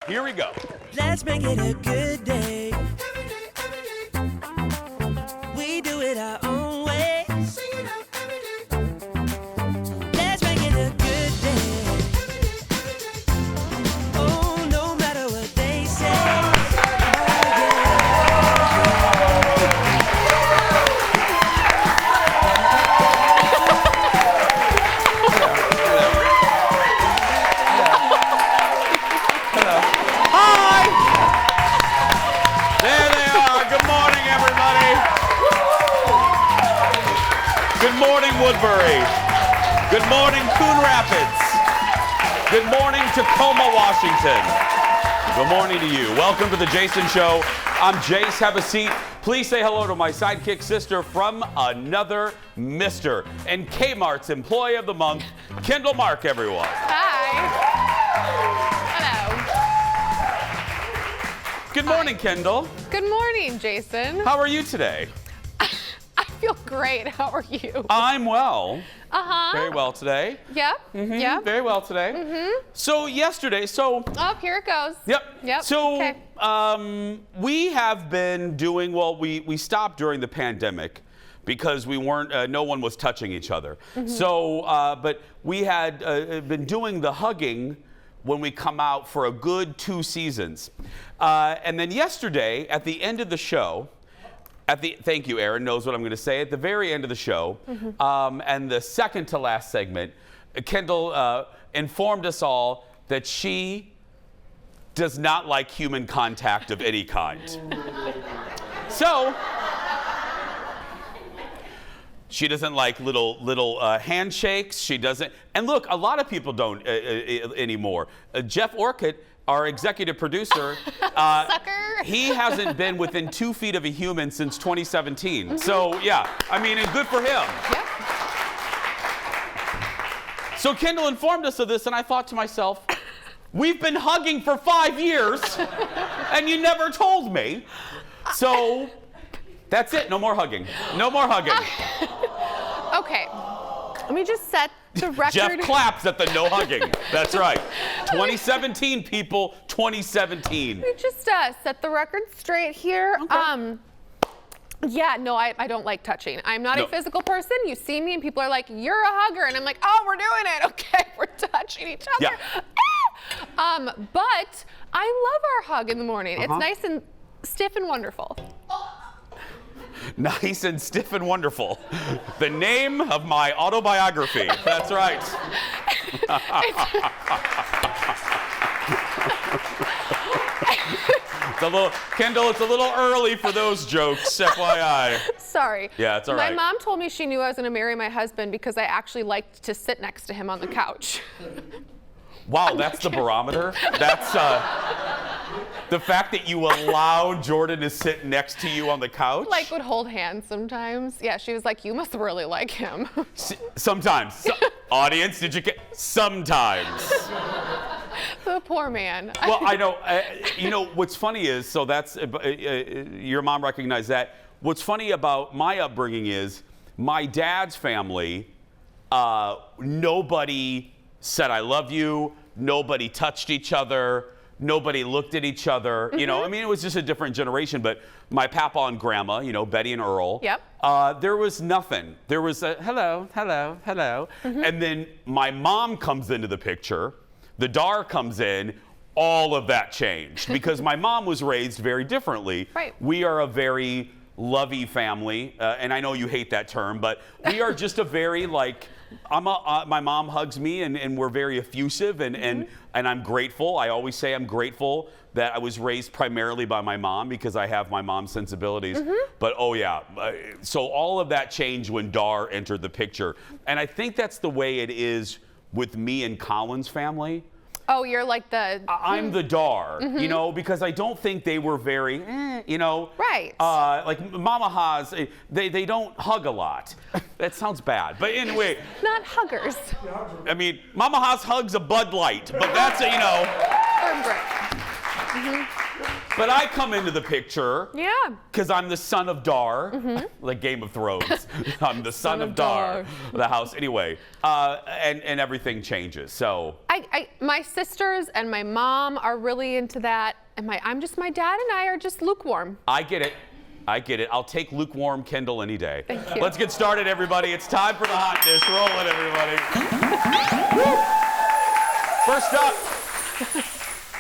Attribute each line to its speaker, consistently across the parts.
Speaker 1: Here we go.
Speaker 2: Let's make it a good day. We do it our own way. Let's make it a good day. Oh, no matter what they say.
Speaker 1: Good morning, Woodbury. Good morning, Coon Rapids. Good morning, Tacoma, Washington. Good morning to you. Welcome to the Jason Show. I'm Jace. Have a seat. Please say hello to my sidekick sister from another Mister and Kmart's Employee of the Month, Kendall Mark, everyone.
Speaker 3: Hi. Hello.
Speaker 1: Good morning, Kendall.
Speaker 3: Good morning, Jason.
Speaker 1: How are you today?
Speaker 3: I feel great. How are you?
Speaker 1: I'm well.
Speaker 3: Uh-huh.
Speaker 1: Very well today.
Speaker 3: Yep. Yep.
Speaker 1: Very well today. So yesterday,
Speaker 3: Oh, here it goes.
Speaker 1: Yep. So
Speaker 3: Okay.
Speaker 1: we have been doing, well, we stopped during the pandemic because we weren't, no one was touching each other. So, but we had been doing the hugging when we come out for a good 2 seasons. And then yesterday, at the end of the show, thank you, Aaron knows what I'm going to say. At the very end of the show, and the second to last segment, Kendall informed us all that she does not like human contact of any kind. So she doesn't like little handshakes. She doesn't. And look, a lot of people don't anymore. Jeff Orchid, our executive producer,
Speaker 3: Sucker.
Speaker 1: he hasn't been within 2 feet of a human since 2017. So yeah, I mean, and good for him.
Speaker 3: Yep.
Speaker 1: So Kendall informed us of this, and I thought to myself, we've been hugging for 5 years, and you never told me. So that's it. No more hugging. No more hugging.
Speaker 3: Okay. Let me just set the record.
Speaker 1: Jeff claps at the no hugging. That's right. 2017, people. 2017.
Speaker 3: Let me just set the record straight here.
Speaker 1: Okay.
Speaker 3: Yeah, no, I don't like touching. I'm not
Speaker 1: No.
Speaker 3: a physical person. You see me and people are like, you're a hugger. And I'm like, oh, we're doing it. Okay, we're touching each other.
Speaker 1: Yeah.
Speaker 3: But I love our hug in the morning. It's nice and stiff and wonderful.
Speaker 1: Nice and stiff and wonderful. The name of my autobiography. That's right. Kendall, it's a little early for those jokes, FYI.
Speaker 3: Sorry.
Speaker 1: Yeah, it's all right.
Speaker 3: My mom told me she knew I was going to marry my husband because I actually liked to sit next to him on the couch.
Speaker 1: Wow, that's the barometer? That's the fact that you allowed Jordan to sit next to you on the couch?
Speaker 3: Like would hold hands sometimes. Yeah, she was like, you must really like him.
Speaker 1: Sometimes. Audience, did you get? Sometimes.
Speaker 3: The poor man.
Speaker 1: Well, I know. You know, what's funny is, so that's, your mom recognized that. What's funny about my upbringing is my dad's family, nobody said I love you, nobody touched each other, nobody looked at each other. You know, I mean, it was just a different generation, but my papa and grandma, you know, Betty and Earl,
Speaker 3: Yep.
Speaker 1: There was nothing. There was a hello, hello, hello. And then my mom comes into the picture, the Dar comes in, all of that changed because my mom was raised very differently.
Speaker 3: Right.
Speaker 1: We are a very lovey family, and I know you hate that term, but we are just a very like, my mom hugs me and we're very effusive and I'm grateful. I always say I'm grateful that I was raised primarily by my mom because I have my mom's sensibilities. But oh yeah, so all of that changed when Dar entered the picture. And I think that's the way it is with me and Colin's family.
Speaker 3: Oh, you're like the...
Speaker 1: I'm the Dar, you know, because I don't think they were very, you know.
Speaker 3: Right.
Speaker 1: Like Mama Haas, they don't hug a lot. That sounds bad. But anyway.
Speaker 3: Not huggers.
Speaker 1: I mean, Mama Haas hugs a Bud Light, but that's, you know.
Speaker 3: Firm grip.
Speaker 1: But I come into the picture.
Speaker 3: Yeah.
Speaker 1: Because I'm the son of Dar, like Game of Thrones. I'm the son of Dar, the house. Anyway, and everything changes. So
Speaker 3: My sisters and my mom are really into that, and my dad and I are just lukewarm.
Speaker 1: I get it. I'll take lukewarm Kendall any day.
Speaker 3: Thank you.
Speaker 1: Let's get started, everybody. It's time for the hot dish. Roll it, everybody. First up.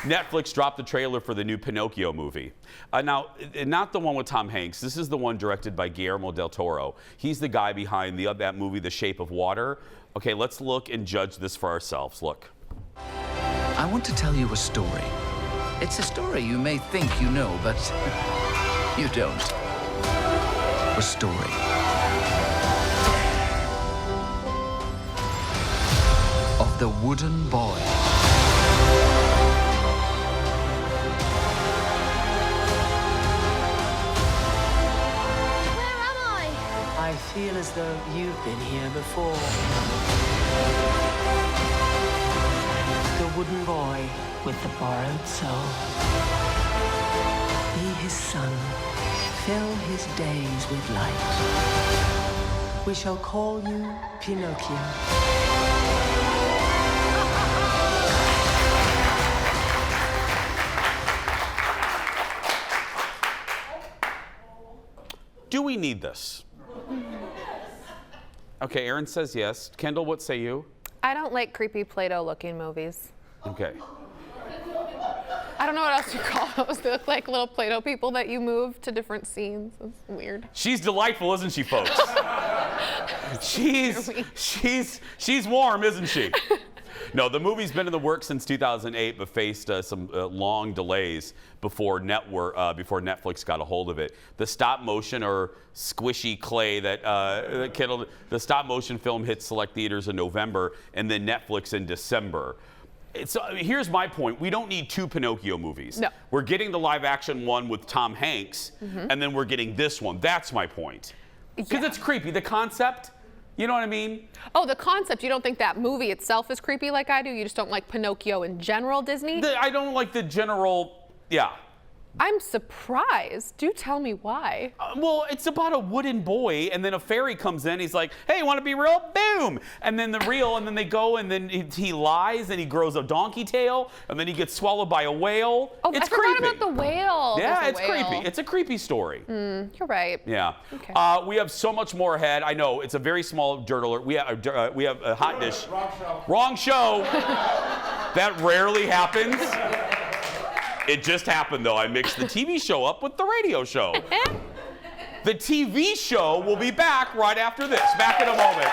Speaker 1: Netflix dropped the trailer for the new Pinocchio movie. Now, not the one with Tom Hanks. This is the one directed by Guillermo del Toro. He's the guy behind that movie, The Shape of Water. Okay, let's look and judge this for ourselves. Look.
Speaker 4: I want to tell you a story. It's a story you may think you know, but you don't. A story of the wooden boy.
Speaker 5: I feel as though you've been here before. The wooden boy with the borrowed soul. Be his son. Fill his days with light. We shall call you Pinocchio.
Speaker 1: Do we need this? Okay, Aaron says yes. Kendall, what say you?
Speaker 3: I don't like creepy Play-Doh looking movies.
Speaker 1: Okay.
Speaker 3: I don't know what else you call those. They look like little Play-Doh people that you move to different scenes. It's weird.
Speaker 1: She's delightful, isn't she, folks? she's warm, isn't she? No, the movie's been in the works since 2008, but faced some long delays before Netflix got a hold of it. The stop motion or squishy clay that the stop motion film hit select theaters in November, and then Netflix in December. Here's my point. We don't need two Pinocchio movies.
Speaker 3: No.
Speaker 1: We're getting the live action one with Tom Hanks, and then we're getting this one. That's my point. Because it's creepy. The concept, you know what I mean?
Speaker 3: Oh, the concept. You don't think that movie itself is creepy like I do? You just don't like Pinocchio in general, Disney?
Speaker 1: I don't like the general, yeah.
Speaker 3: I'm surprised. Do tell me why.
Speaker 1: Well, it's about a wooden boy, and then a fairy comes in. He's like, hey, you want to be real? Boom! And then and then they go, and then he lies, and he grows a donkey tail, and then he gets swallowed by a whale.
Speaker 3: Oh,
Speaker 1: it's
Speaker 3: I forgot
Speaker 1: creepy.
Speaker 3: about the whale.
Speaker 1: Yeah,
Speaker 3: There's
Speaker 1: it's
Speaker 3: a whale.
Speaker 1: creepy. It's a creepy story.
Speaker 3: You're right.
Speaker 1: Yeah.
Speaker 3: Okay.
Speaker 1: We have so much more ahead. I know, it's a very small dirt alert. We have a hot dish. Wrong show. That rarely happens. It just happened, though. I mixed the TV show up with the radio show. The TV show will be back right after this. Back in a moment.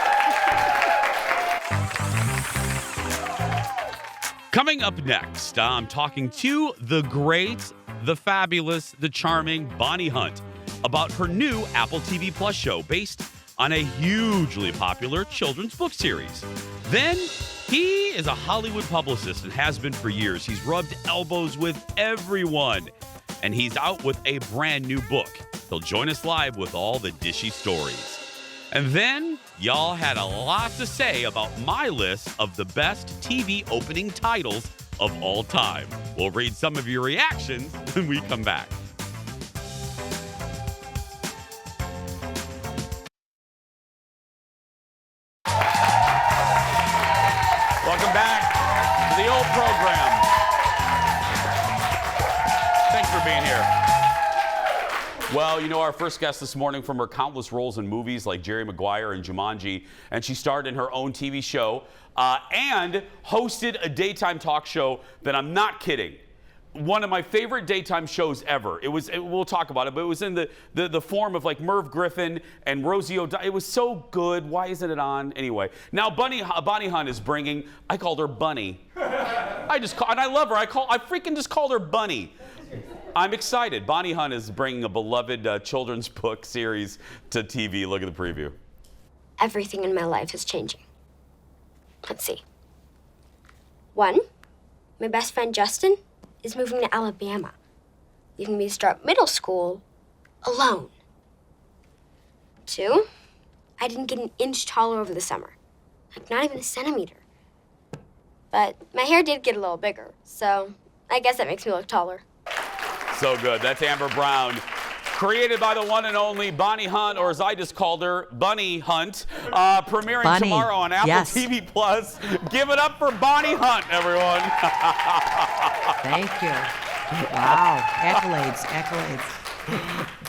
Speaker 1: Coming up next, I'm talking to the great, the fabulous, the charming Bonnie Hunt about her new Apple TV Plus show based on a hugely popular children's book series. Then, he is a Hollywood publicist and has been for years. He's rubbed elbows with everyone, and he's out with a brand new book. He'll join us live with all the dishy stories. And then, y'all had a lot to say about my list of the best TV opening titles of all time. We'll read some of your reactions when we come back. Welcome back to the old program. Thanks for being here. Well, you know, our first guest this morning from her countless roles in movies like Jerry Maguire and Jumanji, and she starred in her own TV show and hosted a daytime talk show that I'm not kidding. One of my favorite daytime shows ever. We'll talk about it, but it was in the form of like Merv Griffin and Rosie O'Donnell. It was so good. Why isn't it on? Anyway, now Bonnie Hunt is bringing, I called her Bunny. And I love her. I freaking just called her Bunny. I'm excited. Bonnie Hunt is bringing a beloved children's book series to TV. Look at the preview.
Speaker 6: Everything in my life is changing. Let's see. 1, my best friend Justin is moving to Alabama, leaving me to start middle school alone. 2, I didn't get an inch taller over the summer, like not even a centimeter. But my hair did get a little bigger, so I guess that makes me look taller.
Speaker 1: So good. That's Amber Brown. Created by the one and only Bonnie Hunt, or as I just called her, Bunny Hunt. Premiering
Speaker 7: Bunny.
Speaker 1: tomorrow on Apple
Speaker 7: Yes.
Speaker 1: TV+. Give it up for Bonnie Hunt, everyone.
Speaker 7: Thank you. Wow. Accolades.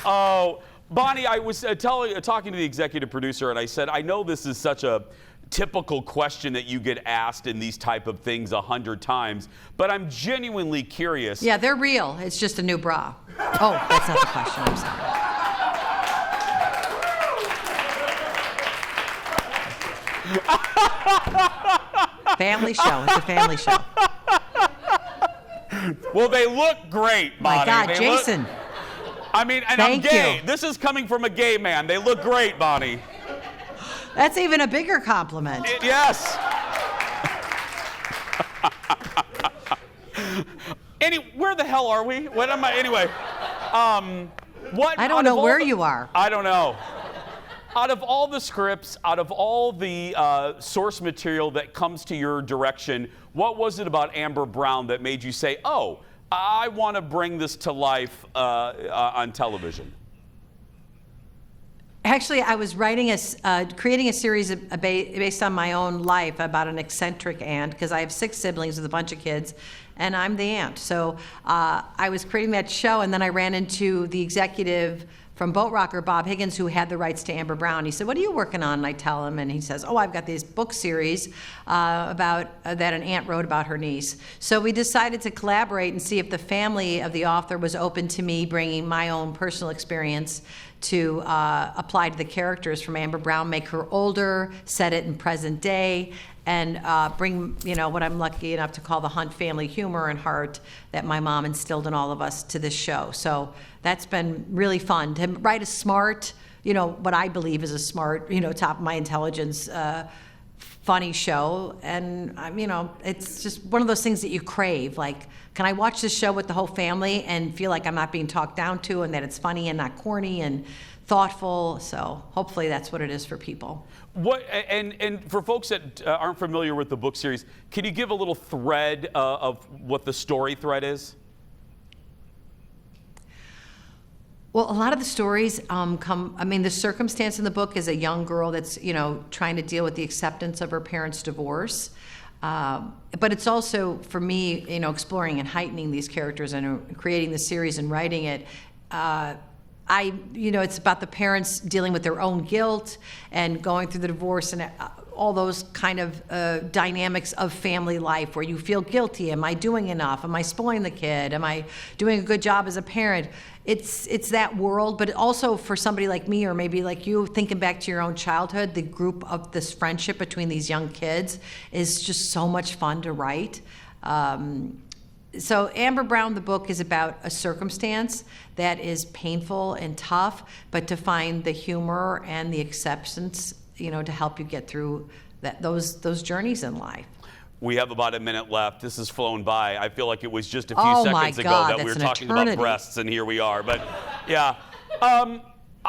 Speaker 1: Oh, Bonnie, I was talking to the executive producer, and I said, I know this is such a typical question that you get asked in these type of things 100 times, but I'm genuinely curious.
Speaker 7: Yeah, they're real. It's just a new bra. Oh, that's not the question. I'm sorry. Family show. It's a family show.
Speaker 1: Well, they look great, Bonnie.
Speaker 7: My God,
Speaker 1: They
Speaker 7: Jason.
Speaker 1: I mean, and
Speaker 7: Thank
Speaker 1: I'm gay.
Speaker 7: you.
Speaker 1: This is coming from a gay man. They look great, Bonnie.
Speaker 7: That's even a bigger compliment.
Speaker 1: Yes. Where the hell are we? What am I? Anyway, what?
Speaker 7: I don't know where you are.
Speaker 1: I don't know. Out of all the scripts, out of all the source material that comes to your direction, what was it about Amber Brown that made you say, "Oh, I want to bring this to life on television"?
Speaker 7: Actually, I was writing creating a series based on my own life about an eccentric aunt, because I have 6 siblings with a bunch of kids, and I'm the aunt. So I was creating that show, and then I ran into the executive from Boat Rocker, Bob Higgins, who had the rights to Amber Brown. He said, "What are you working on?" And I tell him, and he says, "Oh, I've got this book series about that an aunt wrote about her niece." So we decided to collaborate and see if the family of the author was open to me bringing my own personal experience to apply to the characters from Amber Brown, make her older, set it in present day, and bring, what I'm lucky enough to call the Hunt family humor and heart that my mom instilled in all of us to this show. So that's been really fun to write a smart, what I believe is a smart, top of my intelligence, funny show. And, it's just one of those things that you crave. Like, can I watch this show with the whole family and feel like I'm not being talked down to, and that it's funny and not corny and thoughtful? So hopefully that's what it is for people.
Speaker 1: What and for folks that aren't familiar with the book series, can you give a little thread of what the story thread is?
Speaker 7: Well, a lot of the stories the circumstance in the book is a young girl that's, trying to deal with the acceptance of her parents' divorce. But it's also, for me, exploring and heightening these characters and creating the series and writing it. It's about the parents dealing with their own guilt and going through the divorce and all those kind of dynamics of family life where you feel guilty. Am I doing enough? Am I spoiling the kid? Am I doing a good job as a parent? It's that world, but also for somebody like me or maybe like you, thinking back to your own childhood, the group of this friendship between these young kids is just so much fun to write. So Amber Brown, the book, is about a circumstance that is painful and tough, but to find the humor and the acceptance, to help you get through those journeys in life.
Speaker 1: We have about a minute left. This has flown by. I feel like it was just a few seconds ago that we were talking about breasts, and here we are. But yeah.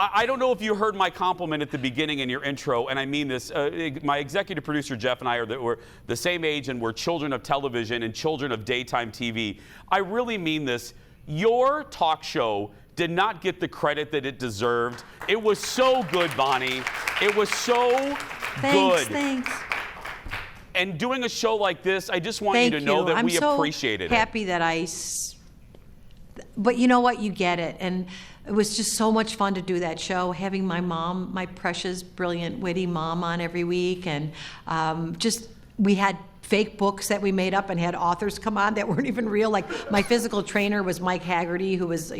Speaker 1: I don't know if you heard my compliment at the beginning in your intro, and I mean this. My executive producer, Jeff, and I we're the same age, and we're children of television and children of daytime TV. I really mean this. Your talk show did not get the credit that it deserved. It was so good, Bonnie. It was so good.
Speaker 7: Thanks.
Speaker 1: And doing a show like this, I just want you to know that we appreciated it.
Speaker 7: I'm so happy that but you know what? You get it. And it was just so much fun to do that show, having my mom, my precious, brilliant, witty mom on every week. And we had fake books that we made up and had authors come on that weren't even real. Like my physical trainer was Mike Haggerty, who was,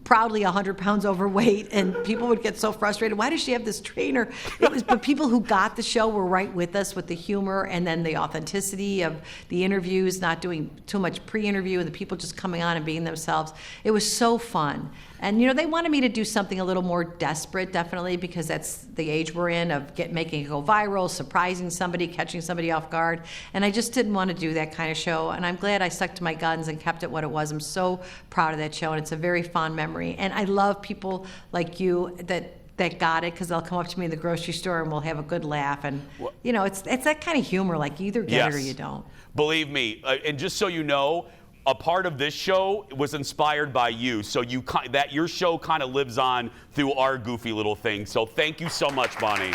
Speaker 7: proudly 100 pounds overweight, and people would get so frustrated. Why does she have this trainer? But people who got the show were right with us with the humor and then the authenticity of the interviews, not doing too much pre-interview, and the people just coming on and being themselves. It was so fun. And, they wanted me to do something a little more desperate, definitely, because that's the age we're in of making it go viral, surprising somebody, catching somebody off guard. And I just didn't want to do that kind of show. And I'm glad I stuck to my guns and kept it what it was. I'm so proud of that show, and it's a very fond memory. And I love people like you that got it, because they'll come up to me in the grocery store and we'll have a good laugh. And, it's that kind of humor, like you either get it or you don't.
Speaker 1: Believe me, and just so you know, a part of this show was inspired by you. So that your show kind of lives on through our goofy little thing. So thank you so much, Bonnie.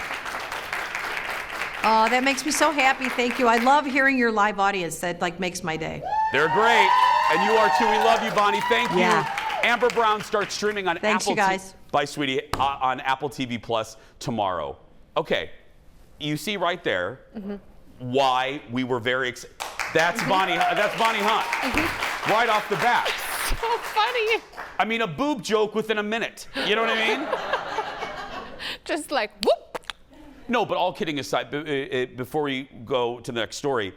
Speaker 7: Oh, that makes me so happy. Thank you. I love hearing your live audience. That makes my day.
Speaker 1: They're great. And you are too. We love you, Bonnie. Thank you.
Speaker 7: Yeah.
Speaker 1: Amber Brown starts streaming on
Speaker 7: Thanks, you guys.
Speaker 1: Bye, sweetie. On Apple TV Plus tomorrow. Okay. You see right there why we were very excited. That's Bonnie. That's Bonnie Hunt. Right off the bat.
Speaker 3: So funny.
Speaker 1: I mean, a boob joke within a minute. You know what I mean?
Speaker 3: Just like whoop.
Speaker 1: No, but all kidding aside, before we go to the next story,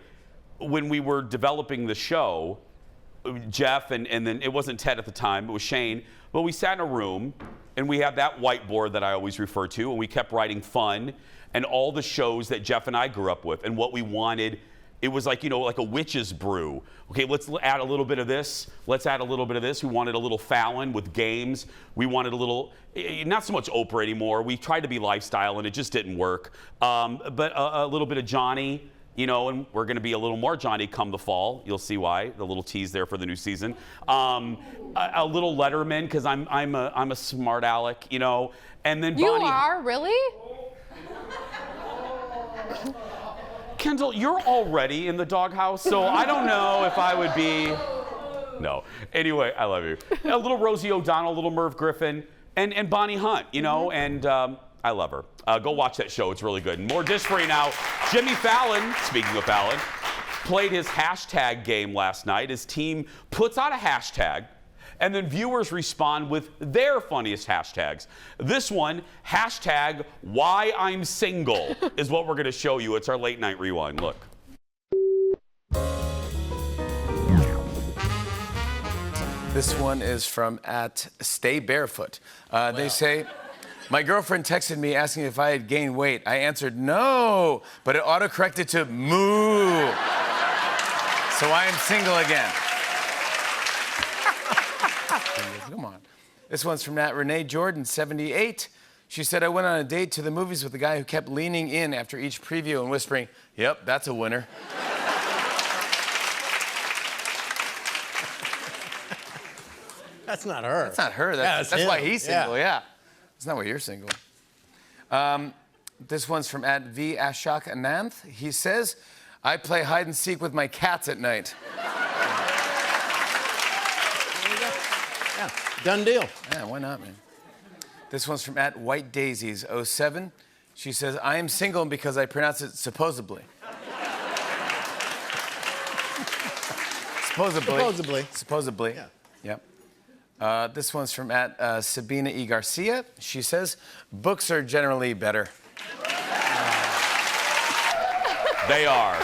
Speaker 1: when we were developing the show, Jeff and then it wasn't Ted at the time, it was Shane, but we sat in a room and we had that whiteboard that I always refer to, and we kept writing fun and all the shows that Jeff and I grew up with and what we wanted. It was like, like a witch's brew. Okay, let's add a little bit of this. Let's add a little bit of this. We wanted a little Fallon with games. We wanted a little, not so much Oprah anymore. We tried to be lifestyle and it just didn't work. But a little bit of Johnny, and we're going to be a little more Johnny come the fall. You'll see why. The little tease there for the new season. A little Letterman because I'm a smart aleck, And then
Speaker 3: You
Speaker 1: Bonnie.
Speaker 3: are really?
Speaker 1: Kendall, you're already in the doghouse, so I don't know if I would be. No. Anyway, I love you. A little Rosie O'Donnell, a little Merv Griffin, and Bonnie Hunt, and I love her. Go watch that show. It's really good. And more dish for you now. Jimmy Fallon, speaking of Fallon, played his hashtag game last night. His team puts out a hashtag, and then viewers respond with their funniest hashtags. This one, hashtag why I'm single, is what we're going to show you. It's our late night rewind. Look.
Speaker 8: This one is from @Stay Barefoot. They say, my girlfriend texted me asking if I had gained weight. I answered no, but it autocorrected to moo. So I am single again. Come on. This one's from Renee Jordan, 78. She said, I went on a date to the movies with a guy who kept leaning in after each preview and whispering, yep, that's a winner.
Speaker 9: That's not her.
Speaker 8: That's not her. That's why he's single, yeah. That's not why you're single. This one's from @VAshok Ananth. He says, I play hide and seek with my cats at night.
Speaker 9: Yeah, done deal.
Speaker 8: Yeah, why not, man? This one's from @WhiteDaisies07. She says, I am single because I pronounce it supposedly. Supposedly. Supposedly. Yeah. Yep. This one's from @Sabina E. Garcia. She says, books are generally better.
Speaker 1: They are.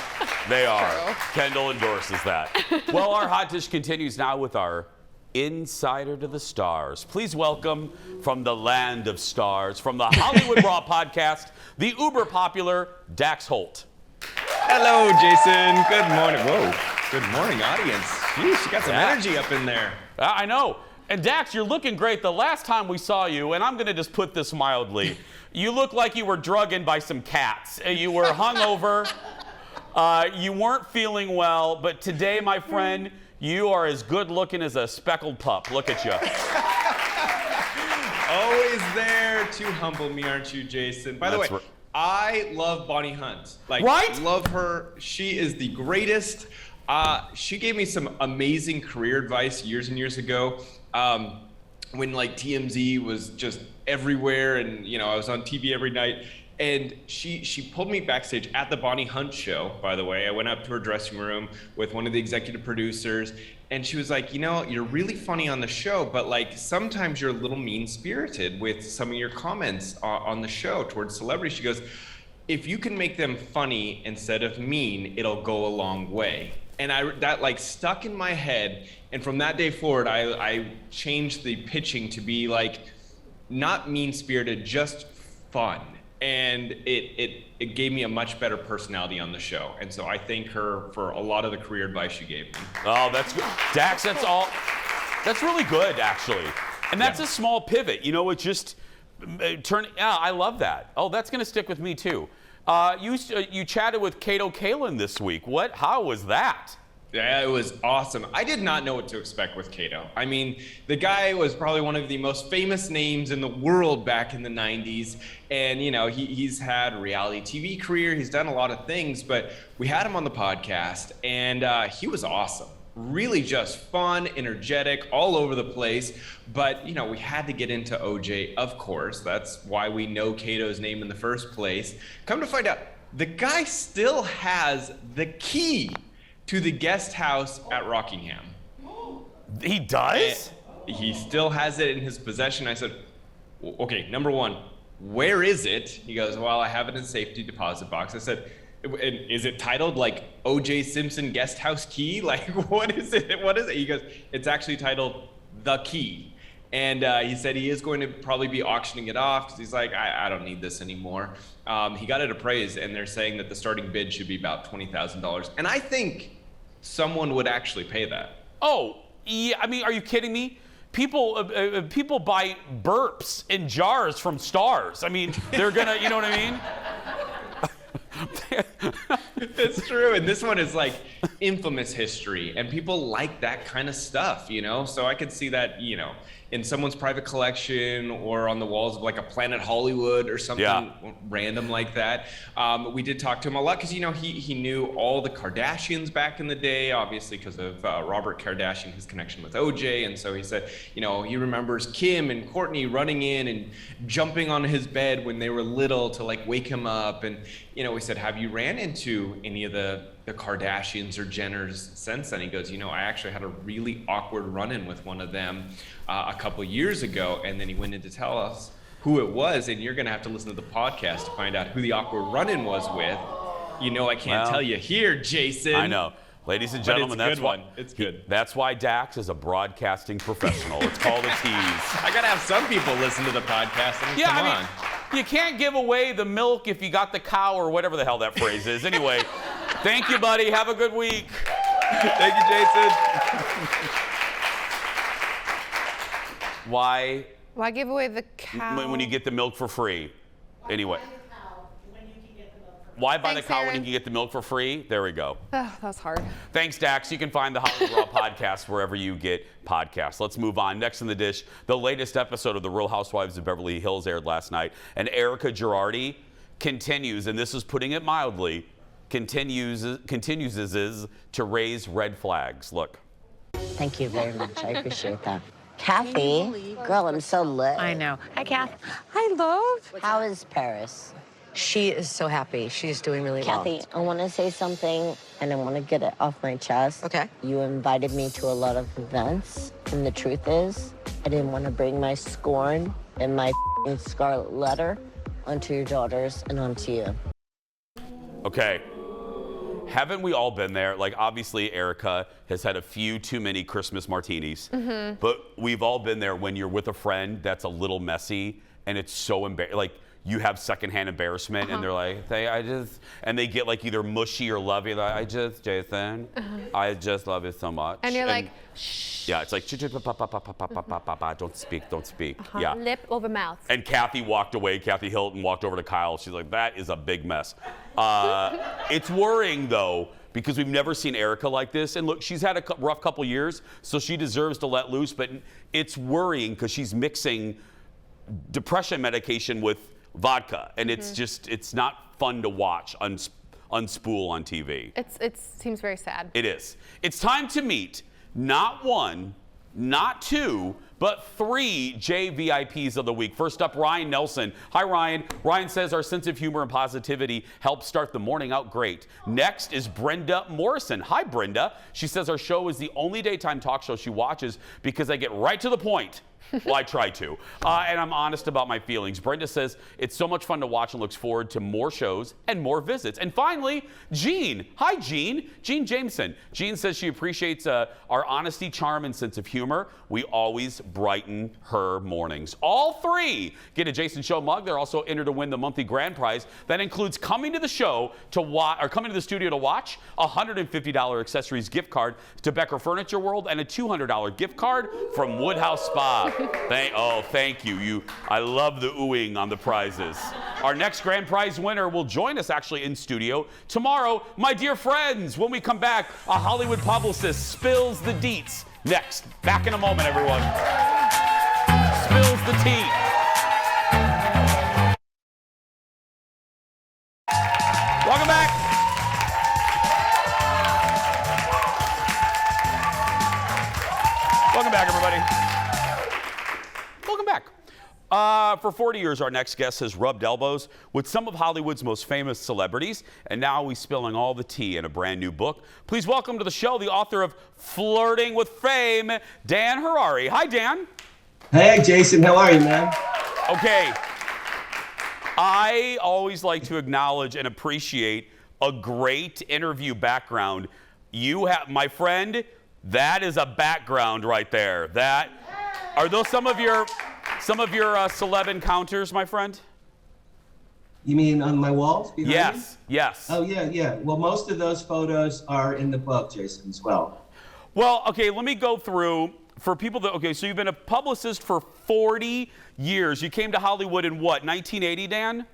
Speaker 1: Kendall endorses that. Well, our hot dish continues now with our Insider to the Stars. Please welcome from the land of stars, from the Hollywood Raw podcast, the uber popular Dax Holt.
Speaker 10: Hello, Jason. Good morning. Whoa. Good morning, audience. Jeez, you got some energy up in there.
Speaker 1: I know. And Dax, you're looking great. The last time we saw you, and I'm going to just put this mildly, you look like you were drugged by some cats. You were hungover. You weren't feeling well. But today, my friend, you are as good looking as a speckled pup. Look at you.
Speaker 10: Always there to humble me, aren't you, Jason? By the way, I love Bonnie Hunt.
Speaker 1: Right?
Speaker 10: Love her. She is the greatest. She gave me some amazing career advice years and years ago. When TMZ was just everywhere, and I was on TV every night. And she pulled me backstage at the Bonnie Hunt show, by the way. I went up to her dressing room with one of the executive producers, and she was like, you're really funny on the show, but sometimes you're a little mean-spirited with some of your comments on the show towards celebrities. She goes, if you can make them funny instead of mean, it'll go a long way. And that stuck in my head, and from that day forward, I changed the pitching to be not mean-spirited, just fun. And it gave me a much better personality on the show. And so I thank her for a lot of the career advice she gave me.
Speaker 1: Oh, that's good. Dax, that's really good, actually. And that's a small pivot. It just turned, I love that. Oh, that's going to stick with me, too. You chatted with Kato Kalin this week. How was that?
Speaker 10: Yeah, it was awesome. I did not know what to expect with Kato. I mean, the guy was probably one of the most famous names in the world back in the 90s. And, you know, he's had a reality TV career. He's done a lot of things, but we had him on the podcast and he was awesome. Really just fun, energetic, all over the place. But, you know, we had to get into OJ, of course. That's why we know Kato's name in the first place. Come to find out, the guy still has the key to the guest house at Rockingham.
Speaker 1: He does?
Speaker 10: And he still has it in his possession. I said, okay, number one, where is it? He goes, well, I have it in a safety deposit box. I said, is it titled like O.J. Simpson guest house key? Like, what is it? What is it? He goes, it's actually titled The Key. And he said he is going to probably be auctioning it off because he's like, I don't need this anymore. He got it appraised, and they're saying that the starting bid should be about $20,000. And I think someone would actually pay that.
Speaker 1: Oh, yeah. I mean, are you kidding me? People buy burps in jars from stars. I mean, they're gonna, you know what I mean?
Speaker 10: It's true, and this one is like infamous history, and people like that kind of stuff, you know? So I could see that, you know, in someone's private collection or on the walls of like a Planet Hollywood or something random like that. We did talk to him a lot because, you know, he knew all the Kardashians back in the day, obviously because of Robert Kardashian, his connection with OJ. And so he said, you know, he remembers Kim and Courtney running in and jumping on his bed when they were little to like wake him up. And, you know, we said, have you ran into any of the Kardashians or Jenners since then? He goes, you know, I actually had a really awkward run-in with one of them a couple years ago, and then he went in to tell us who it was, and you're gonna have to listen to the podcast to find out who the awkward run-in was with. You know, I can't tell you here, Jason.
Speaker 1: I know. Ladies and gentlemen, that's why
Speaker 10: it's good.
Speaker 1: That's why Dax is a broadcasting professional. It's called a tease.
Speaker 10: I gotta have some people listen to the podcast. I mean, come on.
Speaker 1: You can't give away the milk if you got the cow or whatever the hell that phrase is. Anyway, thank you, buddy. Have a good week.
Speaker 10: Thank you, Jason.
Speaker 1: Why
Speaker 3: give away the cow?
Speaker 1: when you get the milk for free? Anyway. Why buy the cow when you can get the milk for free? There we go.
Speaker 3: That's hard.
Speaker 1: Thanks, Dax. You can find the Hollywood Raw podcast wherever you get podcasts. Let's move on. Next in the dish, the latest episode of The Real Housewives of Beverly Hills aired last night, and Erica Girardi continues, and this is putting it mildly, continues to raise red flags. Look.
Speaker 11: Thank you very much. I appreciate that. Kathy, girl, I'm so lit.
Speaker 12: I know. Hi, Kath. Hi, love.
Speaker 11: How is Paris?
Speaker 12: She is so happy. She's doing really well.
Speaker 11: Kathy, I want to say something, and I want to get it off my chest.
Speaker 12: Okay.
Speaker 11: You invited me to a lot of events, and the truth is, I didn't want to bring my scorn and my scarlet letter onto your daughters and onto you.
Speaker 1: Okay. Haven't we all been there? Like, obviously, Erica has had a few too many Christmas martinis, but we've all been there when you're with a friend that's a little messy, and it's so embarrassing. Like, you have secondhand embarrassment, and they're like, and they get like either mushy or lovey. Like, Jason, I just love you so much.
Speaker 3: And you're like, shh.
Speaker 1: Yeah, it's like, don't speak. Yeah.
Speaker 3: Lip over mouth.
Speaker 1: And Kathy walked away. Kathy Hilton walked over to Kyle. She's like, that is a big mess. It's worrying, though, because we've never seen Erica like this. And look, she's had a rough couple years, so she deserves to let loose. But it's worrying because she's mixing depression medication with vodka. And it's not fun to watch unspool on TV.
Speaker 3: It seems very sad.
Speaker 1: It is. It's time to meet not one, not two, but 3 JVIPs of the week. First up, Ryan Nelson. Hi, Ryan. Ryan says our sense of humor and positivity helps start the morning out great. Next is Brenda Morrison. Hi, Brenda. She says our show is the only daytime talk show she watches because I get right to the point. Well, I try to. And I'm honest about my feelings. Brenda says it's so much fun to watch and looks forward to more shows and more visits. And finally, Jean. Hi, Jean. Jean Jameson. Jean says she appreciates our honesty, charm, and sense of humor. We always brighten her mornings. All 3 get a Jason Show mug. They're also entered to win the monthly grand prize. That includes coming to the show to watch, or coming to the studio to watch, a $150 accessories gift card to Becker Furniture World, and a $200 gift card from Woodhouse Spa. Thank you. I love the oohing on the prizes. Our next grand prize winner will join us actually in studio tomorrow. My dear friends, when we come back, a Hollywood publicist spills the deets. Next, back in a moment, everyone. Spills the tea. Welcome back. Welcome back, everybody. Welcome back. For 40 years, our next guest has rubbed elbows with some of Hollywood's most famous celebrities, and now he's spilling all the tea in a brand new book. Please welcome to the show the author of Flirting with Fame, Dan Harari. Hi, Dan.
Speaker 13: Hey, Jason. How are you, man?
Speaker 1: Okay. I always like to acknowledge and appreciate a great interview background. You have, my friend, that is a background right there. Are those some of your celeb encounters, my friend?
Speaker 13: You mean on my walls behind me?
Speaker 1: Yes.
Speaker 13: Oh, yeah. Well, most of those photos are in the book, Jason, as well.
Speaker 1: Well, okay, let me go through for people so you've been a publicist for 40 years. You came to Hollywood in what, 1980, Dan?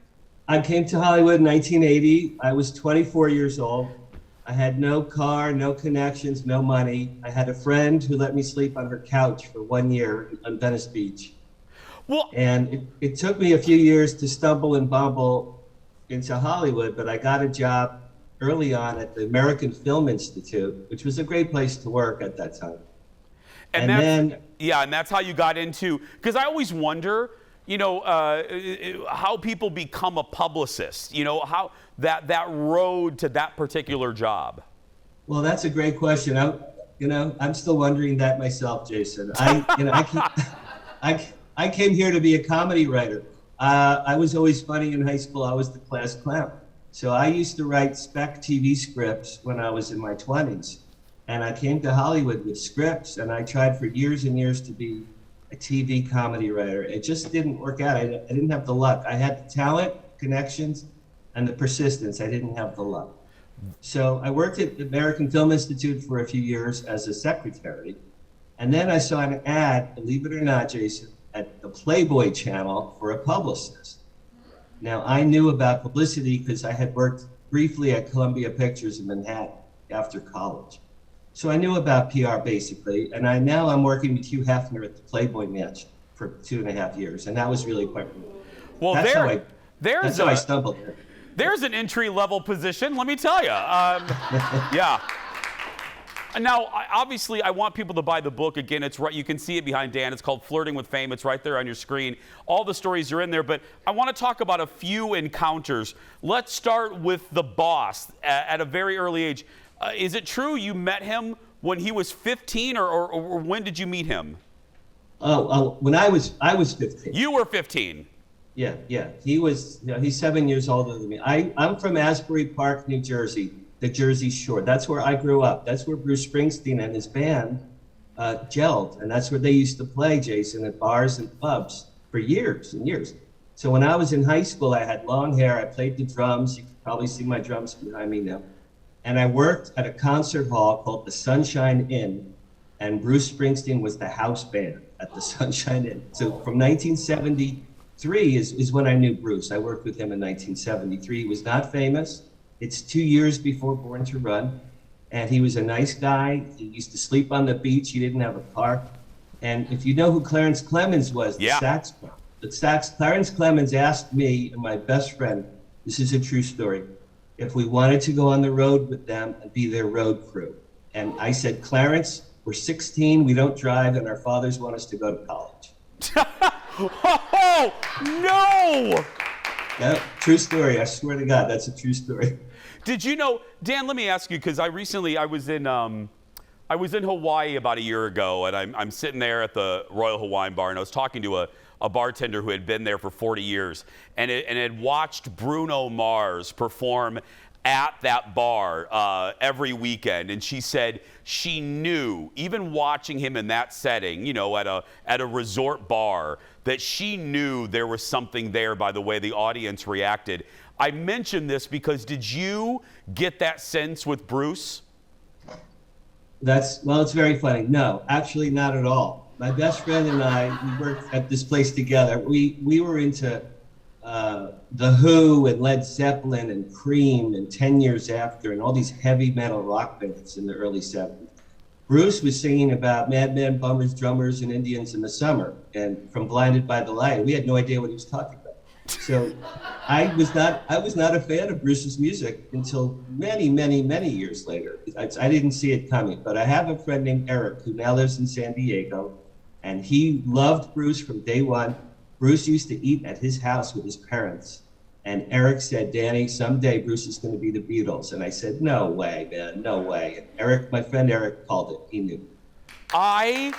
Speaker 13: I came to Hollywood in 1980. I was 24 years old. I had no car, no connections, no money. I had a friend who let me sleep on her couch for 1 year on Venice Beach.
Speaker 1: Well,
Speaker 13: and it took me a few years to stumble and bumble into Hollywood, but I got a job early on at the American Film Institute, which was a great place to work at that time.
Speaker 1: And that's how you got into, because I always wonder, how people become a publicist, how that road to that particular job.
Speaker 13: Well, that's a great question. I'm still wondering that myself, Jason. I came here to be a comedy writer. I was always funny in high school. I was the class clown. So I used to write spec TV scripts when I was in my 20s. And I came to Hollywood with scripts, and I tried for years and years to be a TV comedy writer. It just didn't work out. I didn't have the luck. I had the talent, connections, and the persistence. I didn't have the luck. So I worked at the American Film Institute for a few years as a secretary. And then I saw an ad, believe it or not, Jason, at the Playboy channel for a publicist. Now, I knew about publicity because I had worked briefly at Columbia Pictures in Manhattan after college. So I knew about PR basically, and I'm working with Hugh Hefner at the Playboy Mansion for 2.5 years, and that was really quite cool.
Speaker 1: Well,
Speaker 13: that's how I stumbled here.
Speaker 1: There's an entry-level position, let me tell you. Yeah. Now, obviously, I want people to buy the book. Again, it's right. You can see it behind Dan. It's called Flirting with Fame. It's right there on your screen. All the stories are in there, but I want to talk about a few encounters. Let's start with the boss at a very early age. Is it true you met him when he was 15, or when did you meet him?
Speaker 13: When I was 15.
Speaker 1: You were 15.
Speaker 13: Yeah. He's 7 years older than me. I'm from Asbury Park, New Jersey, the Jersey Shore. That's where I grew up. That's where Bruce Springsteen and his band gelled, and that's where they used to play, Jason, at bars and pubs for years and years. So when I was in high school, I had long hair. I played the drums. You can probably see my drums behind me now. And I worked at a concert hall called the Sunshine Inn, and Bruce Springsteen was the house band at the Sunshine Inn. So from 1973 is when I knew Bruce. I worked with him in 1973. He was not famous. It's 2 years before Born to Run. And he was a nice guy. He used to sleep on the beach. He didn't have a car. And if you know who Clarence Clemens was, the sax, Clarence Clemens asked me and my best friend, this is a true story, if we wanted to go on the road with them and be their road crew. And I said, Clarence, we're 16, we don't drive, and our fathers want us to go to college.
Speaker 1: Oh, no!
Speaker 13: Yeah, true story. I swear to God, that's a true story.
Speaker 1: Did you know, Dan, let me ask you, because I was in Hawaii about a year ago, and I'm sitting there at the Royal Hawaiian Bar, and I was talking to a bartender who had been there for 40 years and had watched Bruno Mars perform at that bar every weekend, and she said she knew, even watching him in that setting, you know, at a resort bar, that she knew there was something there by the way the audience reacted. I mention this because did you get that sense with Bruce?
Speaker 13: Well, it's very funny. No, actually not at all. My best friend and I, we worked at this place together. We were into The Who and Led Zeppelin and Cream and 10 Years After and all these heavy metal rock bands in the early 70s. Bruce was singing about madmen, bummers, drummers, and Indians in the summer, and from Blinded by the Light. We had no idea what he was talking about. So I was not a fan of Bruce's music until many, many, many years later. I didn't see it coming, but I have a friend named Eric who now lives in San Diego, and he loved Bruce from day one. Bruce used to eat at his house with his parents. And Eric said, Danny, someday Bruce is going to be the Beatles. And I said, no way, man, no way. And Eric, my friend Eric, called it. He knew.
Speaker 1: I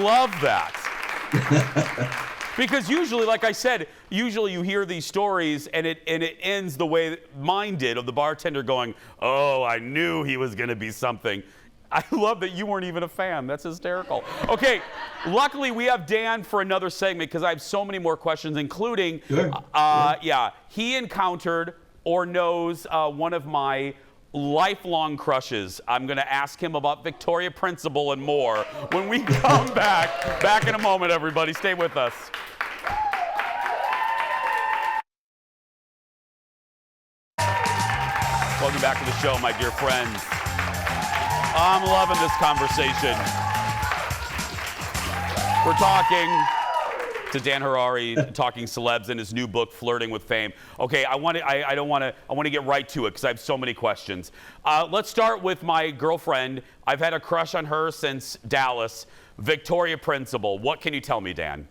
Speaker 1: love that. Because usually, like I said, usually you hear these stories and it ends the way mine did, of the bartender going, oh, I knew he was going to be something. I love that you weren't even a fan. That's hysterical. Okay, luckily we have Dan for another segment because I have so many more questions, including, yeah, he encountered or knows one of my lifelong crushes. I'm going to ask him about Victoria Principal and more when we come back. Back in a moment, everybody. Stay with us. Welcome back to the show, my dear friends. I'm loving this conversation. We're talking to Dan Harari, talking celebs in his new book, Flirting with Fame. Okay, I want to get right to it because I have so many questions. Let's start with my girlfriend. I've had a crush on her since Dallas, Victoria Principal. What can you tell me, Dan?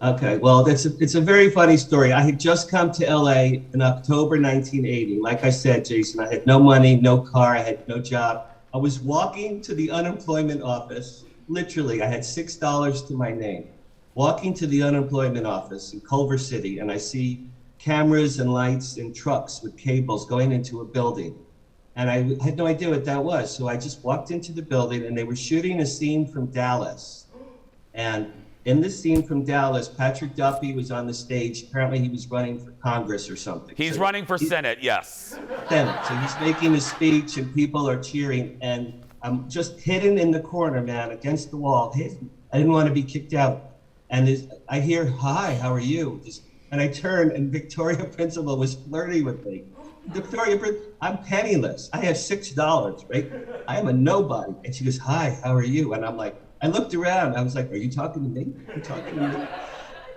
Speaker 13: Okay, well, it's a very funny story. I had just come to LA in October 1980. Like I said, Jason, I had no money, no car, I had no job. I was walking to the unemployment office. Literally, I had $6 to my name. Walking to the unemployment office in Culver City, and I see cameras and lights and trucks with cables going into a building. And I had no idea what that was. So I just walked into the building, and they were shooting a scene from Dallas. And in this scene from Dallas, Patrick Duffy was on the stage. Apparently he was running for Congress or something.
Speaker 1: He's running for Senate, yes.
Speaker 13: Senate. So he's making a speech and people are cheering. And I'm just hidden in the corner, man, against the wall. I didn't want to be kicked out. And I hear, hi, how are you? And I turn and Victoria Principal was flirting with me. I'm penniless. I have $6, right? I am a nobody. And she goes, hi, how are you? And I'm like, I looked around. I was like, are you talking to me? Are you talking to me?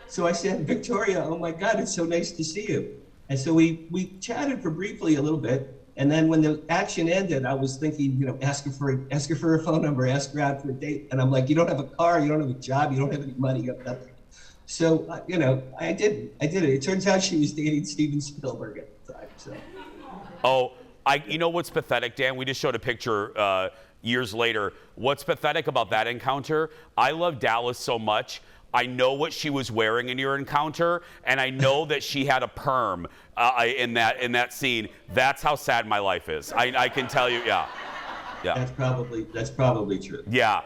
Speaker 13: So I said, Victoria, oh my God, it's so nice to see you. And so we chatted for briefly a little bit. And then when the action ended, I was thinking, you know, ask her for a phone number, ask her out for a date. And I'm like, you don't have a car, you don't have a job, you don't have any money, you have nothing. So, you know, I did it. It turns out she was dating Steven Spielberg at the time. So.
Speaker 1: Oh, you know what's pathetic, Dan? We just showed a picture years later. What's pathetic about that encounter? I love Dallas so much. I know what she was wearing in your encounter, and I know that she had a perm in that scene. That's how sad my life is. I can tell you, yeah.
Speaker 13: That's probably true.
Speaker 1: Yeah.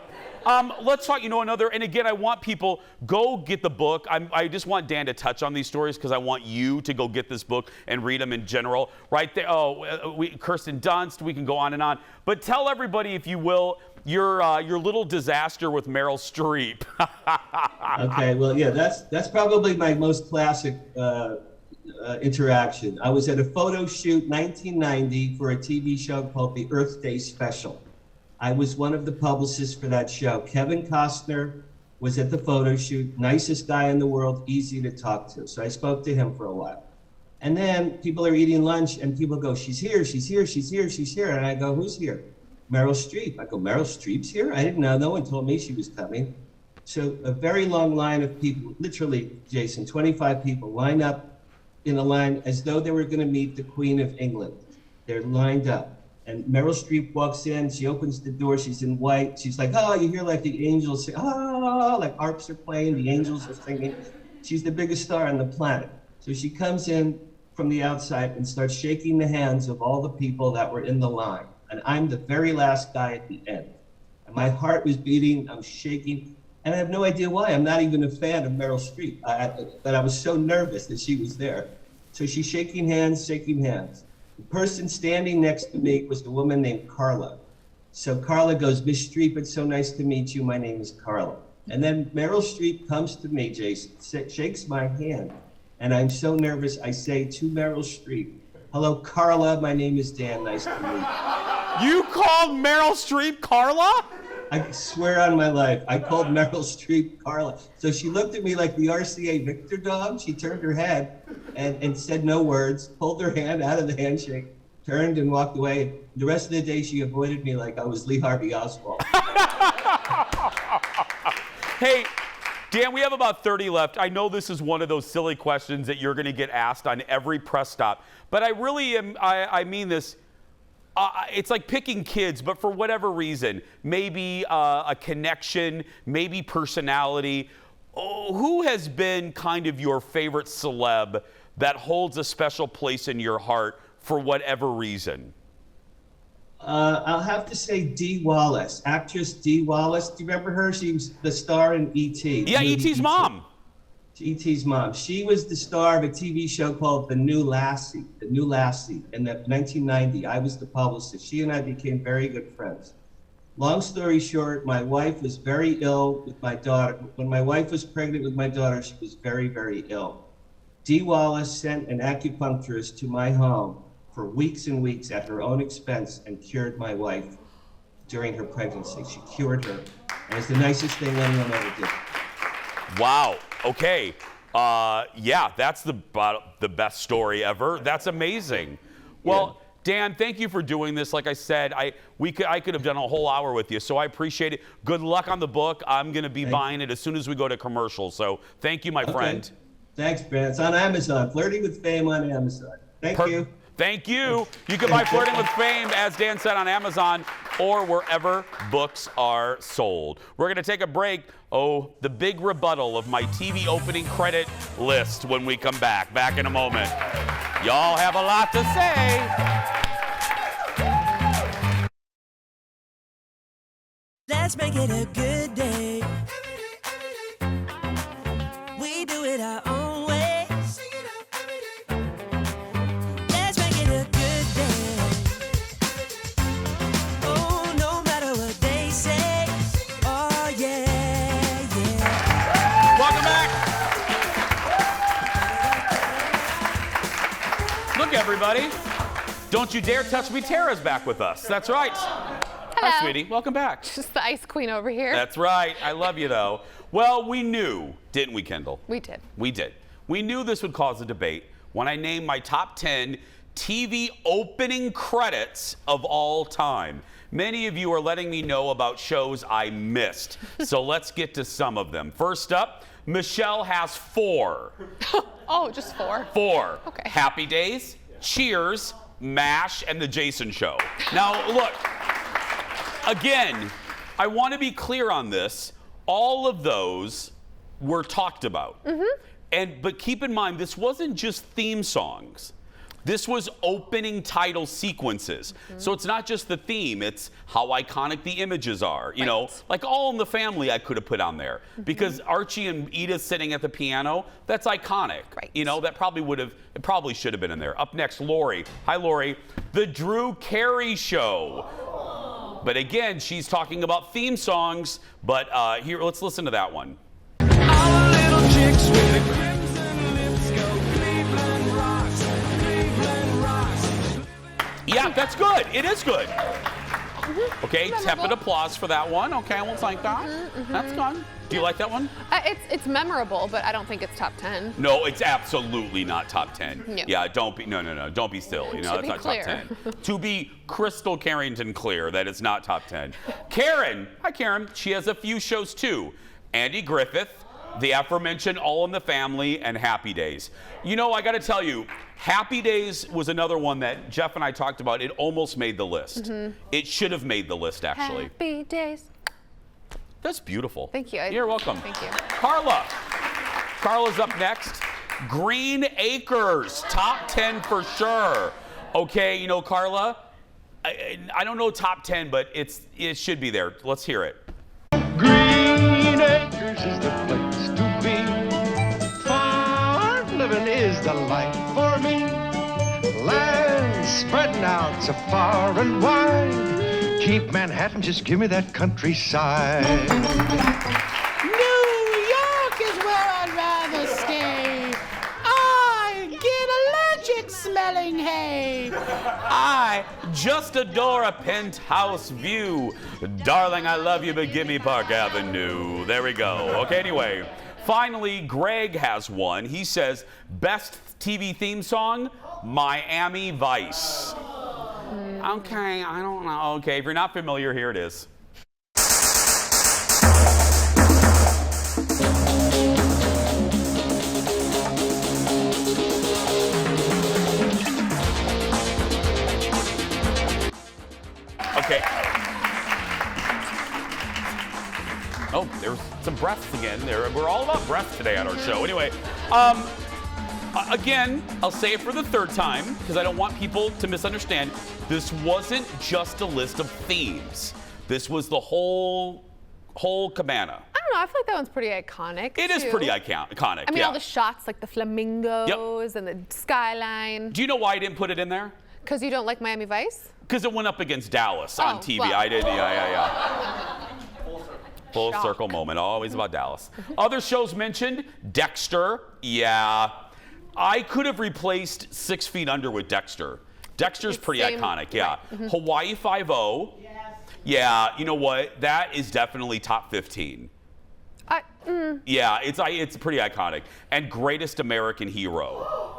Speaker 1: Let's talk, another, and again, I want people, go get the book. I just want Dan to touch on these stories because I want you to go get this book and read them in general. Right there, Kirsten Dunst, we can go on and on. But tell everybody, if you will, your little disaster with Meryl Streep.
Speaker 13: Okay, well, yeah, that's probably my most classic interaction. I was at a photo shoot 1990 for a TV show called The Earth Day Special. I was one of the publicists for that show. Kevin Costner was at the photo shoot, nicest guy in the world, easy to talk to. So I spoke to him for a while. And then people are eating lunch and people go, she's here, she's here, she's here, she's here. And I go, who's here? Meryl Streep. I go, Meryl Streep's here? I didn't know, no one told me she was coming. So a very long line of people, literally, Jason, 25 people lined up in a line as though they were gonna meet the Queen of England. They're lined up. And Meryl Streep walks in, she opens the door, she's in white. She's like, oh, you hear like the angels sing, oh, like harps are playing, the angels are singing. She's the biggest star on the planet. So she comes in from the outside and start shaking the hands of all the people that were in the line. And I'm the very last guy at the end. And my heart was beating, I'm shaking, and I have no idea why. I'm not even a fan of Meryl Streep, but I was so nervous that she was there. So she's shaking hands, shaking hands. The person standing next to me was a woman named Carla. So Carla goes, Miss Streep, it's so nice to meet you. My name is Carla. And then Meryl Streep comes to me, Jason, shakes my hand. And I'm so nervous, I say to Meryl Streep, hello, Carla, my name is Dan, nice to meet you.
Speaker 1: You called Meryl Streep Carla?
Speaker 13: I swear on my life, I called Meryl Streep Carla. So she looked at me like the RCA Victor dog. She turned her head and said no words, pulled her hand out of the handshake, turned and walked away. The rest of the day, she avoided me like I was Lee Harvey Oswald.
Speaker 1: Hey, Dan, we have about 30 left. I know this is one of those silly questions that you're going to get asked on every press stop, but I really am, I mean this. It's like picking kids, but for whatever reason, maybe a connection, maybe personality. Oh, who has been kind of your favorite celeb that holds a special place in your heart for whatever reason?
Speaker 13: I'll have to say Dee Wallace, actress Dee Wallace. Do you remember her? She was the star in E.T.
Speaker 1: Yeah, E.T.'s mom.
Speaker 13: E.T.'s mom. She was the star of a TV show called The New Lassie. The New Lassie. In 1990, I was the publicist. She and I became very good friends. Long story short, my wife was very ill with my daughter. When my wife was pregnant with my daughter, she was very, very ill. Dee Wallace sent an acupuncturist to my home for weeks and weeks at her own expense and cured my wife during her pregnancy. She cured her. And it's the nicest thing anyone ever did.
Speaker 1: Wow. Okay. Yeah, that's the best story ever. That's amazing. Well, Dan, thank you for doing this. Like I said, I could have done a whole hour with you, so I appreciate it. Good luck on the book. I'm going to be buying it as soon as we go to commercial. So thank you, my friend.
Speaker 13: Thanks, Ben. It's on Amazon. Flirting with Fame on Amazon. Thank you.
Speaker 1: Thank you. You can buy Flirting with Fame, as Dan said, on Amazon or wherever books are sold. We're going to take a break. Oh, the big rebuttal of my TV opening credit list when we come back. Back in a moment. Y'all have a lot to say.
Speaker 2: Let's make it a good day. We do it our own way. Let's make it a good day. Oh, no matter what they say. Oh, yeah, yeah.
Speaker 1: Welcome back. Look, everybody. Don't you dare touch me. Tara's back with us. That's right.
Speaker 3: Hello.
Speaker 1: Hi, sweetie. Welcome back.
Speaker 3: Just the ice queen over here.
Speaker 1: That's right. I love you, though. Well, we knew, didn't we, Kendall?
Speaker 3: We did.
Speaker 1: We did. We knew this would cause a debate when I named my top 10 TV opening credits of all time. Many of you are letting me know about shows I missed. So let's get to some of them. First up, Michelle has 4.
Speaker 3: Oh, just 4?
Speaker 1: 4.
Speaker 3: Okay.
Speaker 1: Happy Days, Cheers, MASH, and The Jason Show. Now, look. Again, I want to be clear on this. All of those were talked about. But keep in mind, this wasn't just theme songs. This was opening title sequences. So it's not just the theme, it's how iconic the images are. You know, like All in the Family I could have put on there. Because Archie and Edith sitting at the piano, that's iconic. You know, that probably should have been in there. Up next, Lori. Hi, Lori. The Drew Carey Show. But again, she's talking about theme songs. But here, let's listen to that one.
Speaker 2: Our little chicks with the crimson lips go Cleveland rocks, Cleveland rocks.
Speaker 1: Yeah, that's good. It is good. Okay, tepid applause for that one. Okay, we'll take that. That's good. Do you like that one?
Speaker 3: It's memorable, but I don't think it's top 10.
Speaker 1: No, it's absolutely not top 10.
Speaker 3: No.
Speaker 1: Yeah, don't be, no, don't be silly. No,
Speaker 3: To
Speaker 1: that's
Speaker 3: be
Speaker 1: not
Speaker 3: clear.
Speaker 1: top 10. To be crystal Carrington clear, that it's not top 10. Karen, hi Karen, she has a few shows too. Andy Griffith, the aforementioned All in the Family, and Happy Days. You know, I gotta tell you, Happy Days was another one that Jeff and I talked about. It almost made the list. It should have made the list, actually.
Speaker 3: Happy Days.
Speaker 1: That's beautiful.
Speaker 3: Thank you.
Speaker 1: You're welcome.
Speaker 3: Thank you.
Speaker 1: Carla. Carla's up next. Green Acres, top 10 for sure. Okay, you know, Carla, I don't know top 10, but it should be there. Let's hear it.
Speaker 2: Green Acres is the place to be. Farm living is the life for me. Land spreading out so far and wide. Keep Manhattan, just give me that countryside.
Speaker 14: New York is where I'd rather stay. I get allergic smelling hay.
Speaker 1: I just adore a penthouse view. Darling, I love you, but give me Park Avenue. There we go. Okay, anyway. Finally, Greg has one. He says, best TV theme song, Miami Vice. Okay, I don't know. Okay, if you're not familiar, here it is. Okay. Oh, there's some breaths again. We're all about breaths today on our show. Anyway, again, I'll say it for the third time because I don't want people to misunderstand. This wasn't just a list of themes. This was the whole cabana.
Speaker 3: I don't know. I feel like that one's pretty iconic.
Speaker 1: It is
Speaker 3: too.
Speaker 1: pretty iconic.
Speaker 3: I mean,
Speaker 1: yeah.
Speaker 3: all the shots, like the flamingos and the skyline.
Speaker 1: Do you know why I didn't put it in there?
Speaker 3: Because you don't like Miami Vice?
Speaker 1: Because it went up against Dallas on TV.
Speaker 3: Well.
Speaker 1: I did. Yeah. Full circle moment. Always about Dallas. Other shows mentioned: Dexter. Yeah. I could have replaced 6 Feet Under with Dexter. Dexter's pretty iconic. Yeah.
Speaker 3: Right.
Speaker 1: Hawaii Five-0. Yes. Yeah. You know what? That is definitely top 15. Yeah, it's pretty iconic. And Greatest American Hero.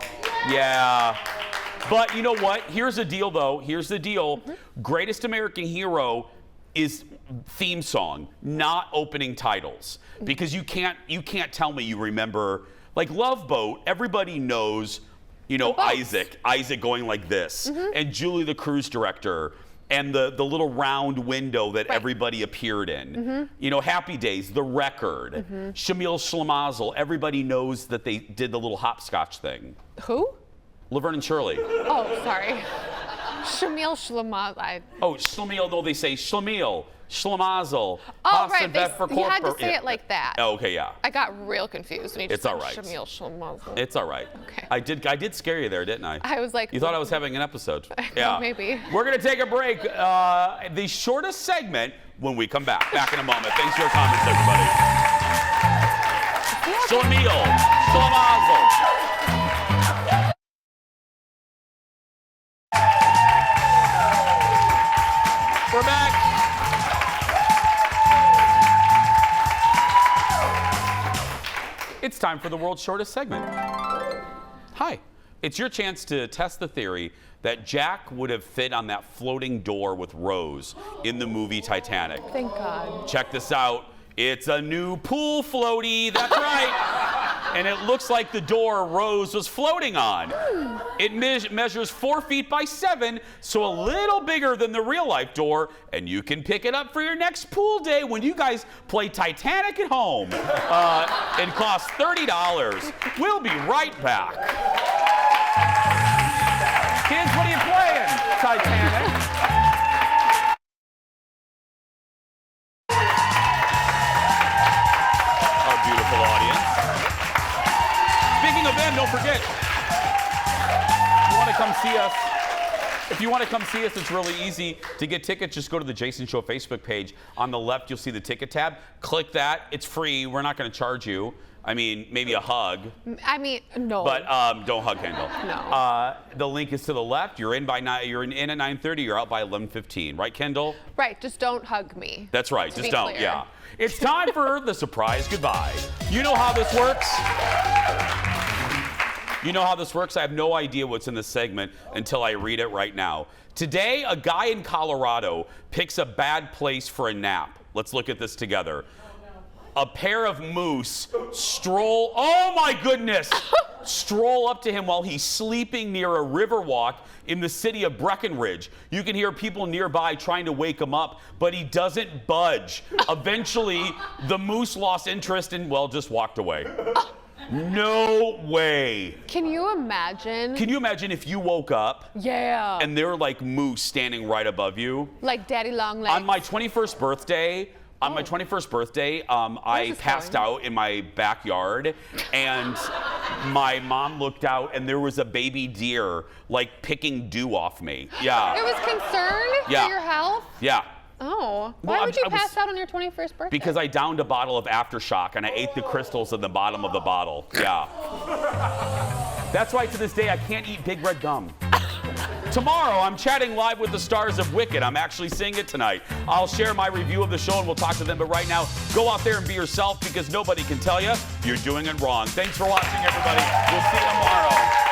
Speaker 1: Yeah. But you know what? Here's the deal, though. Here's the deal. Greatest American Hero is theme song, not opening titles. Because you can't tell me you remember, like Love Boat, everybody knows, you know, Isaac going like this. And Julie the cruise director. And the little round window that everybody appeared in. You know, Happy Days, The Record, Shamil Schlemazel, everybody knows that they did the little hopscotch thing.
Speaker 3: Who?
Speaker 1: Laverne and Shirley.
Speaker 3: Oh, sorry. Shamil Schlemazel.
Speaker 1: Oh, Shamil, though they say Shamil, Schlemazel.
Speaker 3: Oh, right. You had to say it like that.
Speaker 1: Oh, okay, yeah.
Speaker 3: I got real confused when you just said
Speaker 1: all right.
Speaker 3: Shamil Schlemazel.
Speaker 1: It's all right.
Speaker 3: Okay.
Speaker 1: I did scare you there, didn't I?
Speaker 3: I was like...
Speaker 1: You thought I was having an episode. Yeah.
Speaker 3: Maybe.
Speaker 1: We're going to take a break. The shortest segment when we come back. Back in a moment. Thanks for your comments, everybody. Shamil, Schlemazel. We're back. It's time for the world's shortest segment. Hi. It's your chance to test the theory that Jack would have fit on that floating door with Rose in the movie Titanic.
Speaker 3: Thank God.
Speaker 1: Check this out. It's a new pool floaty. That's right. And it looks like the door Rose was floating on. It measures 4 feet by 7, so a little bigger than the real life door. And you can pick it up for your next pool day when you guys play Titanic at home. It costs $30. We'll be right back. Kids, what are you playing? Titanic. Our beautiful audience. Speaking of them, don't forget, if you want to come see us, it's really easy to get tickets. Just go to the Jason Show Facebook page. On the left, you'll see the ticket tab. Click that. It's free. We're not going to charge you. I mean, maybe a hug.
Speaker 3: I mean, no.
Speaker 1: But don't hug Kendall.
Speaker 3: No.
Speaker 1: The link is to the left. You're in at 9:30. You're out by 11:15. Right, Kendall?
Speaker 3: Right. Just don't hug me.
Speaker 1: That's right. Just don't.
Speaker 3: Clear.
Speaker 1: Yeah. It's time for the surprise goodbye. You know how this works? You know how this works? I have no idea what's in this segment until I read it right now. Today, a guy in Colorado picks a bad place for a nap. Let's look at this together. A pair of moose stroll up to him while he's sleeping near a river walk in the city of Breckenridge. You can hear people nearby trying to wake him up, but he doesn't budge. Eventually, the moose lost interest and, well, just walked away. No way.
Speaker 3: Can you imagine?
Speaker 1: Can you imagine if you woke up
Speaker 3: Yeah.
Speaker 1: and there were like moose standing right above you?
Speaker 3: Like Daddy Long Legs.
Speaker 1: On my 21st birthday, I passed out in my backyard, and my mom looked out, and there was a baby deer like picking dew off me. Yeah.
Speaker 3: It was concerned
Speaker 1: Yeah.
Speaker 3: for your health?
Speaker 1: Yeah.
Speaker 3: Oh. Why would you pass out on your 21st birthday?
Speaker 1: Because I downed a bottle of Aftershock and I ate the crystals in the bottom of the bottle. Yeah. That's why to this day I can't eat Big Red Gum. Tomorrow, I'm chatting live with the stars of Wicked. I'm actually seeing it tonight. I'll share my review of the show and we'll talk to them. But right now, go out there and be yourself because nobody can tell you you're doing it wrong. Thanks for watching, everybody. We'll see you tomorrow.